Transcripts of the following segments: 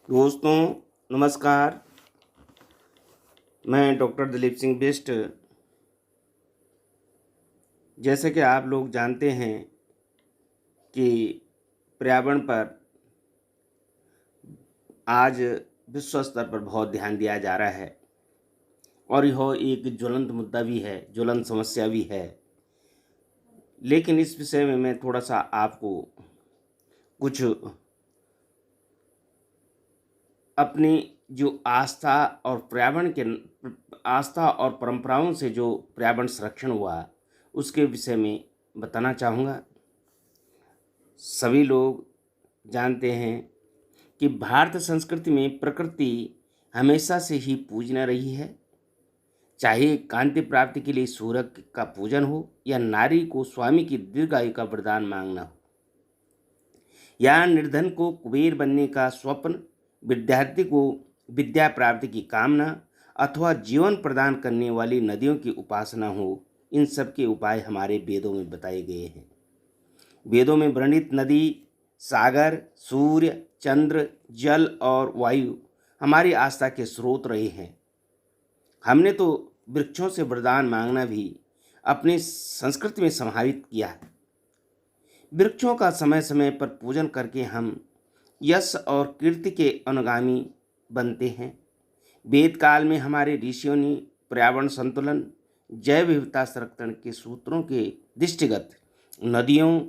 दोस्तों नमस्कार। मैं डॉक्टर दिलीप सिंह बिष्ट। जैसे कि आप लोग जानते हैं कि पर्यावरण पर आज विश्व स्तर पर बहुत ध्यान दिया जा रहा है और यह एक ज्वलंत मुद्दा भी है, ज्वलंत समस्या भी है। लेकिन इस विषय में मैं थोड़ा सा आपको कुछ अपनी जो आस्था और पर्यावरण के आस्था और परंपराओं से जो पर्यावरण संरक्षण हुआ उसके विषय में बताना चाहूँगा। सभी लोग जानते हैं कि भारतीय संस्कृति में प्रकृति हमेशा से ही पूजना रही है। चाहे कांति प्राप्ति के लिए सूरज का पूजन हो या नारी को स्वामी की दीर्घायु का वरदान मांगना हो, या निर्धन को कुबेर बनने का स्वप्न, विद्यार्थी को विद्या प्राप्ति की कामना अथवा जीवन प्रदान करने वाली नदियों की उपासना हो, इन सब के उपाय हमारे वेदों में बताए गए हैं। वेदों में वर्णित नदी, सागर, सूर्य, चंद्र, जल और वायु हमारी आस्था के स्रोत रहे हैं। हमने तो वृक्षों से वरदान मांगना भी अपनी संस्कृति में समाहित किया है। वृक्षों का समय समय पर पूजन करके हम यश और कीर्ति के अनुगामी बनते हैं। वेद काल में हमारे ऋषियों ने पर्यावरण संतुलन, जैव विविधता संरक्षण के सूत्रों के दृष्टिगत नदियों,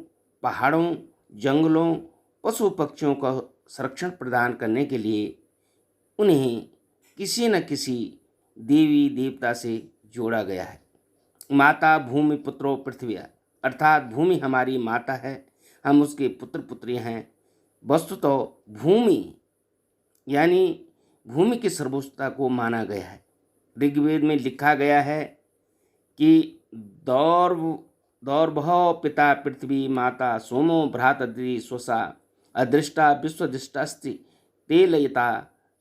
पहाड़ों, जंगलों, पशु पक्षियों का संरक्षण प्रदान करने के लिए उन्हें किसी न किसी देवी देवता से जोड़ा गया है। माता भूमि पुत्रो पृथ्वी, अर्थात भूमि हमारी माता है, हम उसके पुत्र पुत्री हैं। वस्तुतः भूमि यानी भूमि की सर्वोच्चता को माना गया है। ऋग्वेद में लिखा गया है कि दौर्भव पिता पृथ्वी माता सोमो भ्रातृ स्वसा अदृष्टा विश्वदृष्टास्ति ते लयता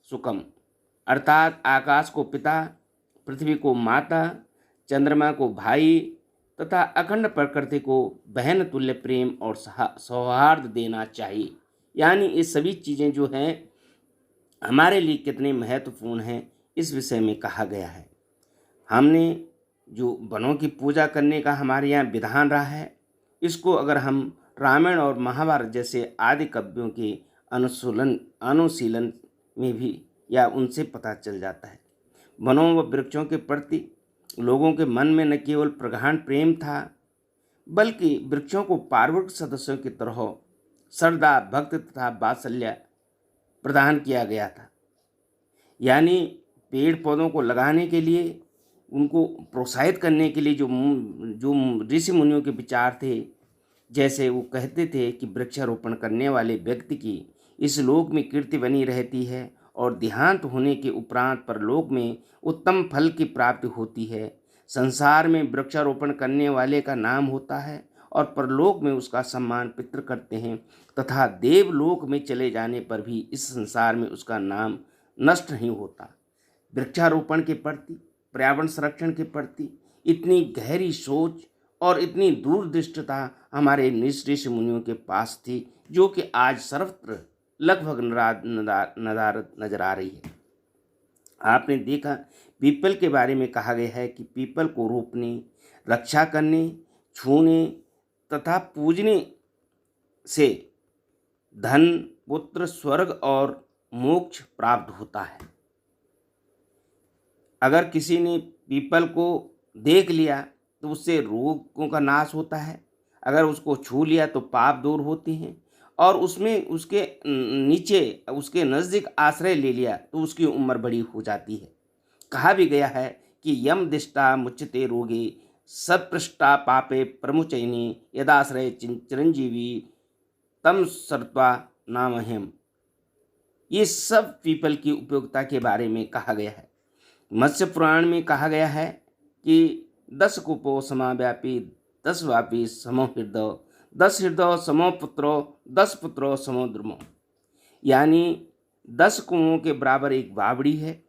सुकम, अर्थात आकाश को पिता, पृथ्वी को माता, चंद्रमा को भाई तथा अखंड प्रकृति को बहन तुल्य प्रेम और सौहार्द देना चाहिए। यानी ये सभी चीज़ें जो हैं हमारे लिए कितने महत्वपूर्ण हैं, इस विषय में कहा गया है। हमने जो वनों की पूजा करने का हमारे यहाँ विधान रहा है, इसको अगर हम रामायण और महाभारत जैसे आदि काव्यों के अनुशीलन में भी या उनसे पता चल जाता है। वनों व वृक्षों के प्रति लोगों के मन में न केवल प्रगाढ़ प्रेम था, बल्कि वृक्षों को पारिवारिक सदस्यों की तरह श्रद्धा, भक्ति तथा वात्सल्य प्रदान किया गया था। यानी पेड़ पौधों को लगाने के लिए, उनको प्रोत्साहित करने के लिए जो ऋषि मुनियों के विचार थे, जैसे वो कहते थे कि वृक्षारोपण करने वाले व्यक्ति की इस लोक में कीर्ति बनी रहती है और देहांत होने के उपरांत परलोक में उत्तम फल की प्राप्ति होती है। संसार में वृक्षारोपण करने वाले का नाम होता है और परलोक में उसका सम्मान पितृ करते हैं तथा देवलोक में चले जाने पर भी इस संसार में उसका नाम नष्ट नहीं होता। वृक्षारोपण के प्रति, पर्यावरण संरक्षण के प्रति इतनी गहरी सोच और इतनी दूरदृष्टता हमारे ऋषि मुनियों के पास थी, जो कि आज सर्वत्र लगभग नदारद नजर आ रही है। आपने देखा पीपल के बारे में कहा गया है कि पीपल को रोपने, रक्षा करने, छूने तथा पूजने से धन, पुत्र, स्वर्ग और मोक्ष प्राप्त होता है। अगर किसी ने पीपल को देख लिया तो उससे रोगों का नाश होता है, अगर उसको छू लिया तो पाप दूर होते हैं, और उसमें उसके नीचे उसके नज़दीक आश्रय ले लिया तो उसकी उम्र बड़ी हो जाती है। कहा भी गया है कि यम दिष्टा मुच्यते रोगे सत्पृष्टा पापे प्रमुचयनी यदाश्रय चिरंजीवी तम सर्वा नामहम। ये सब पीपल की उपयोगिता के बारे में कहा गया है। मत्स्य पुराण में कहा गया है कि 10 कुपो समाव्यापी 10 व्यापी समो हृदय, 10 हृदय समो पुत्रो 10 पुत्रो समो द्रुमो। यानी 10 कुओं के बराबर एक बावड़ी है,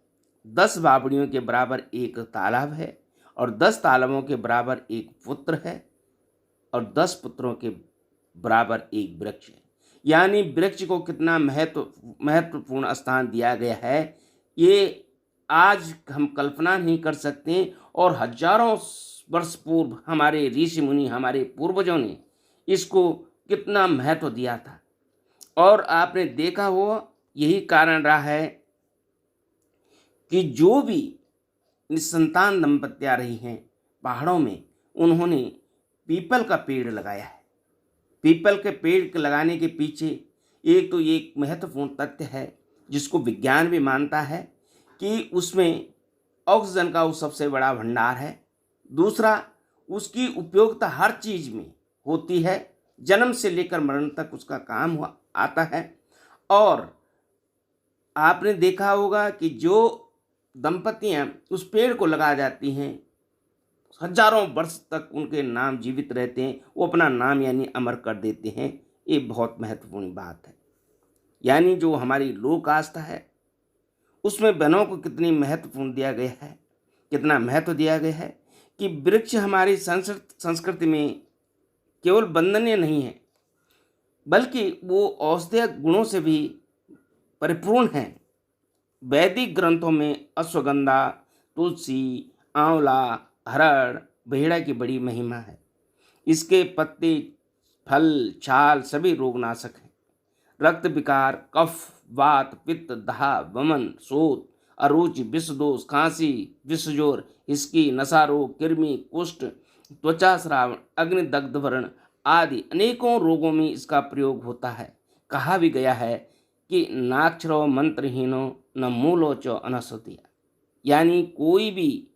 10 बावड़ियों के बराबर एक तालाब है और 10 तालाबों के बराबर एक पुत्र है और 10 पुत्रों के बराबर एक वृक्ष है। यानी वृक्ष को कितना महत्वपूर्ण स्थान दिया गया है, ये आज हम कल्पना नहीं कर सकते। और हजारों वर्ष पूर्व हमारे ऋषि मुनि, हमारे पूर्वजों ने इसको कितना महत्व दिया था। और आपने देखा हो, यही कारण रहा है कि जो भी निसंतान दंपतियां रही हैं पहाड़ों में, उन्होंने पीपल का पेड़ लगाया है। पीपल के पेड़ लगाने के पीछे एक तो ये एक महत्वपूर्ण तथ्य है जिसको विज्ञान भी मानता है कि उसमें ऑक्सीजन का वो सबसे बड़ा भंडार है। दूसरा, उसकी उपयोगिता हर चीज में होती है, जन्म से लेकर मरण तक उसका काम हुआ आता है। और आपने देखा होगा कि जो दंपतियां उस पेड़ को लगा जाती हैं, हजारों वर्ष तक उनके नाम जीवित रहते हैं, वो अपना नाम यानी अमर कर देते हैं। ये बहुत महत्वपूर्ण बात है। यानी जो हमारी लोक आस्था है उसमें वनों को कितनी महत्वपूर्ण दिया गया है, कितना महत्व दिया गया है कि वृक्ष हमारी संस्कृति में केवल वंदनीय नहीं है, बल्कि वो औषधीय गुणों से भी परिपूर्ण हैं। वैदिक ग्रंथों में अश्वगंधा, तुलसी, आंवला, हरड़, बेहड़ा की बड़ी महिमा है। इसके पत्ते, फल, छाल सभी रोगनाशक हैं। रक्त विकार, कफ, वात, पित्त, दाह, वमन, शोथ, अरुचि, विषदोष, खांसी, विषजोर, हिसकी, नशा रोग, कृमि, कुष्ठ, त्वचा श्रावण, अग्निदग्ध व्रण आदि अनेकों रोगों में इसका प्रयोग होता है। कहा भी गया है कि नाक्षरो मंत्रहीनो न मूलो च अनसतिया, यानी कोई भी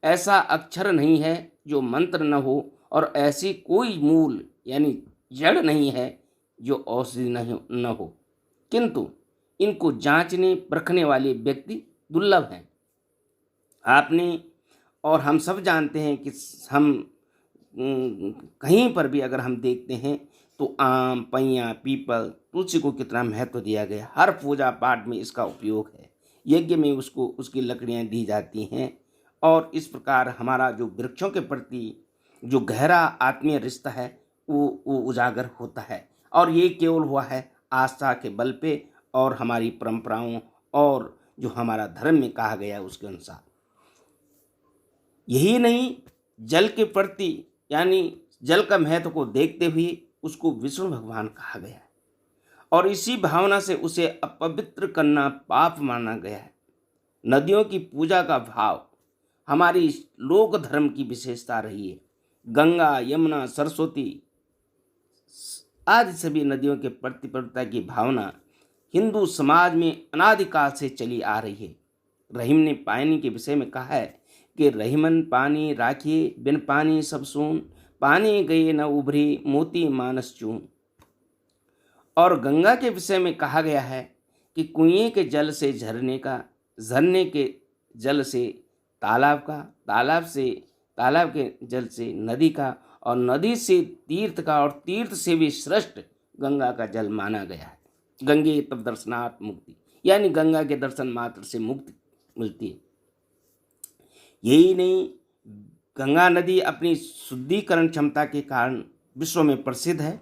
ऐसा अक्षर नहीं है जो मंत्र न हो, और ऐसी कोई मूल यानी जड़ नहीं है जो औषधि नहीं न हो, किंतु इनको जांचने परखने वाले व्यक्ति दुर्लभ हैं। आपने और हम सब जानते हैं कि हम कहीं पर भी अगर हम देखते हैं तो आम, पैया, पीपल, तुलसी को कितना महत्व दिया गया। हर पूजा पाठ में इसका उपयोग है, यज्ञ में उसको उसकी लकड़ियां दी जाती हैं। और इस प्रकार हमारा जो वृक्षों के प्रति जो गहरा आत्मीय रिश्ता है वो उजागर होता है। और ये केवल हुआ है आस्था के बल पे और हमारी परंपराओं और जो हमारा धर्म में कहा गया उसके अनुसार। यही नहीं, जल के प्रति यानी जल का महत्व को देखते हुए उसको विष्णु भगवान कहा गया है, और इसी भावना से उसे अपवित्र करना पाप माना गया है। नदियों की पूजा का भाव हमारी लोक धर्म की विशेषता रही है। गंगा, यमुना, सरस्वती आदि सभी नदियों के प्रति पवित्रता की भावना हिंदू समाज में अनादिकाल से चली आ रही है। रहीम ने पानी के विषय में कहा है कि रहीमन पानी राखिए, बिन पानी सब सून, पानी गए न उभरी, मोती मानस चून। और गंगा के विषय में कहा गया है कि कुएं के जल से झरने का, झरने के जल से तालाब का, तालाब के जल से नदी का, और नदी से तीर्थ का, और तीर्थ से भी श्रेष्ठ गंगा का जल माना गया है। गंगे तब दर्शनात् मुक्ति, यानी गंगा के दर्शन मात्र से मुक्ति मिलती है। यही नहीं, गंगा नदी अपनी शुद्धिकरण क्षमता के कारण विश्व में प्रसिद्ध है।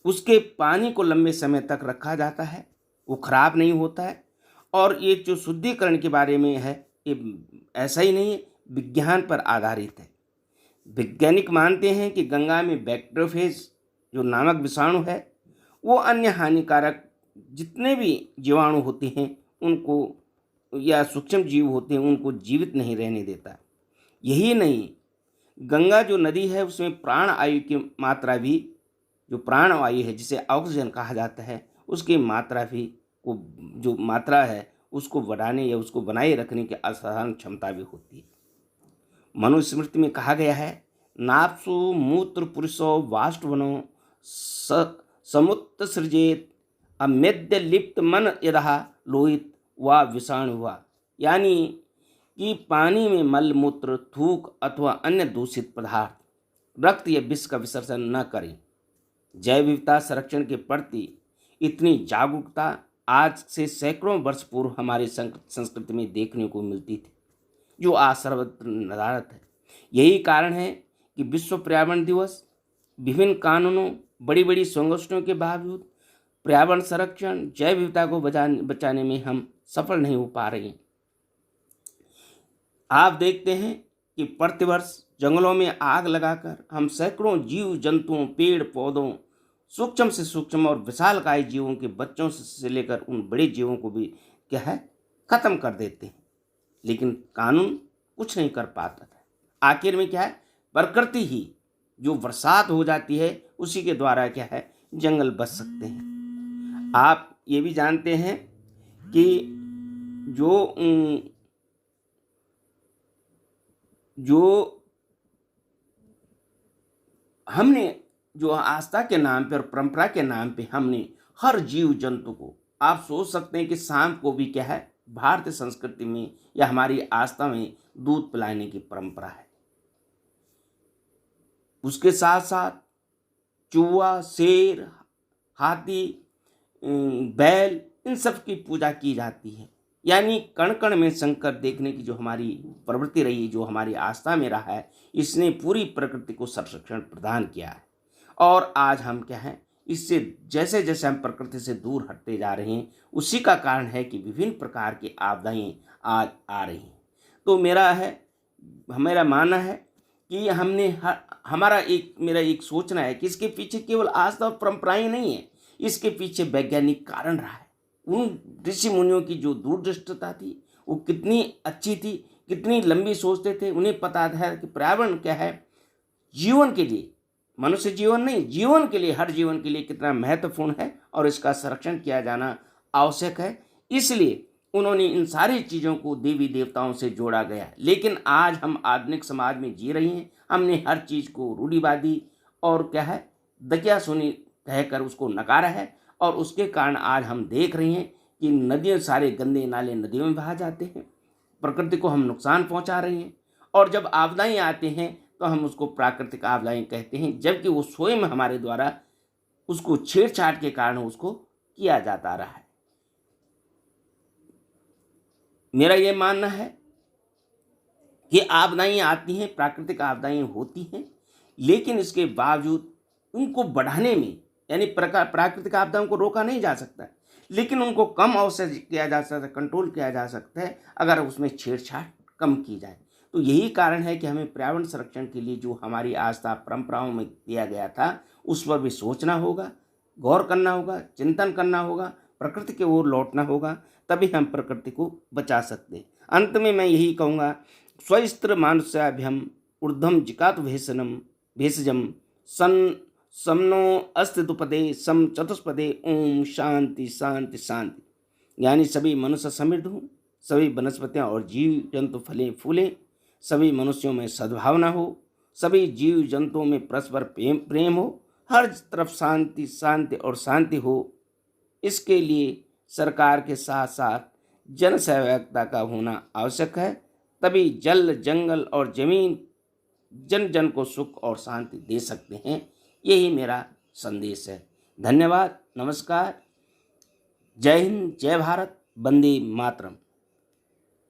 उसके पानी को लंबे समय तक रखा जाता है, वो खराब नहीं होता है। और ये जो शुद्धिकरण के बारे में है, ये ऐसा ही नहीं है, विज्ञान पर आधारित है। वैज्ञानिक मानते हैं कि गंगा में बैक्टीरियोफेज जो नामक विषाणु है वो अन्य हानिकारक जितने भी जीवाणु होते हैं उनको, या सूक्ष्म जीव होते हैं उनको जीवित नहीं रहने देता। यही नहीं, गंगा जो नदी है उसमें प्राण आयु की मात्रा भी, जो प्राण वायु है जिसे ऑक्सीजन कहा जाता है, उसकी मात्रा भी को जो मात्रा है उसको बढ़ाने या उसको बनाए रखने की असाधारण क्षमता भी होती है। मनुस्मृति में कहा गया है, नाप्सु मूत्र पुरुषो वाष्टवनो समुत्त सृजेत अमेद्य लिप्त मन यदा लोहित व विषाणु हुआ, यानी कि पानी में मल मूत्र, थूक अथवा अन्य दूषित पदार्थ, रक्त या विष का विसर्जन न करें। जैव विविधता संरक्षण के प्रति इतनी जागरूकता आज से सैकड़ों वर्ष पूर्व हमारी संस्कृति में देखने को मिलती थी, जो आज सर्वत्र नदारत है। यही कारण है कि विश्व पर्यावरण दिवस विभिन्न कानूनों, बड़ी बड़ी संगठनों के बावजूद पर्यावरण संरक्षण, जैव विविधता को बचाने में हम सफल नहीं हो पा रहे हैं। आप देखते हैं कि प्रतिवर्ष जंगलों में आग लगाकर हम सैकड़ों जीव जंतुओं, पेड़ पौधों, सूक्ष्म से सूक्ष्म और विशालकाय जीवों के बच्चों से लेकर उन बड़े जीवों को भी क्या है खत्म कर देते हैं, लेकिन कानून कुछ नहीं कर पाता था। आखिर में क्या है, प्रकृति ही जो बरसात हो जाती है उसी के द्वारा क्या है जंगल बच सकते हैं। आप ये भी जानते हैं कि जो हमने जो आस्था के नाम पे और परंपरा के नाम पे हमने हर जीव जंतु को, आप सोच सकते हैं कि सांप को भी क्या है भारतीय संस्कृति में या हमारी आस्था में दूध पिलाने की परंपरा है। उसके साथ साथ चूहा, शेर, हाथी, बैल, इन सब की पूजा की जाती है। यानी कण कण में शंकर देखने की जो हमारी प्रवृत्ति रही, जो हमारी आस्था में रहा है, इसने पूरी प्रकृति को संरक्षण प्रदान किया है। और आज हम क्या हैं, इससे जैसे जैसे हम प्रकृति से दूर हटते जा रहे हैं, उसी का कारण है कि विभिन्न प्रकार की आपदाएं आज आ रही हैं। तो मेरा मानना है कि मेरा एक सोचना है कि इसके पीछे केवल आस्था और परंपराएं नहीं है, इसके पीछे वैज्ञानिक कारण रहा है। उन ऋषि मुनियों की जो दूरदृष्टता थी वो कितनी अच्छी थी, कितनी लंबी सोचते थे। उन्हें पता था कि पर्यावरण क्या है, जीवन के लिए, मनुष्य जीवन नहीं, जीवन के लिए, हर जीवन के लिए कितना महत्वपूर्ण है और इसका संरक्षण किया जाना आवश्यक है। इसलिए उन्होंने इन सारी चीज़ों को देवी देवताओं से जोड़ा गया। लेकिन आज हम आधुनिक समाज में जी रहे हैं, हमने हर चीज़ को रूढ़िवादी और क्या है दकिया सुनी कहकर उसको नकारा है, और उसके कारण आज हम देख रहे हैं कि नदियाँ, सारे गंदे नाले नदियों में बहा जाते हैं, प्रकृति को हम नुकसान पहुंचा रहे हैं। और जब आपदाएं आते हैं तो हम उसको प्राकृतिक आपदाएं कहते हैं, जबकि वो स्वयं हमारे द्वारा उसको छेड़छाड़ के कारण उसको किया जाता रहा है। मेरा ये मानना है कि आपदाएं आती हैं, प्राकृतिक आपदाएं होती हैं, लेकिन इसके बावजूद उनको बढ़ाने में, यानी प्राकृतिक आपदाओं को रोका नहीं जा सकता, लेकिन उनको कम अवसर किया जा सकता है, कंट्रोल किया जा सकता है अगर उसमें छेड़छाड़ कम की जाए। तो यही कारण है कि हमें पर्यावरण संरक्षण के लिए जो हमारी आस्था परंपराओं में दिया गया था उस पर भी सोचना होगा, गौर करना होगा, चिंतन करना होगा, प्रकृति की ओर लौटना होगा, तभी हम प्रकृति को बचा सकते हैं। अंत में मैं यही कहूँगा, स्वस्त्र मानुष्याभ्यम ऊर्ध्वम जिकात भेषजम समनो अस्तित्वपदे सम चतुष्पदे ओम शांति शांति शांति। यानी सभी मनुष्य समृद्ध हों, सभी वनस्पतियाँ और जीव जंतु फलें फूलें, सभी मनुष्यों में सद्भावना हो, सभी जीव जंतुओं में परस्पर प्रेम हो, हर तरफ शांति शांति और शांति हो। इसके लिए सरकार के साथ साथ जन सहभागिता का होना आवश्यक है, तभी जल, जंगल और जमीन जन जन को सुख और शांति दे सकते हैं। यही मेरा संदेश है। धन्यवाद, नमस्कार, जय हिंद, जय भारत, वंदे मातरम।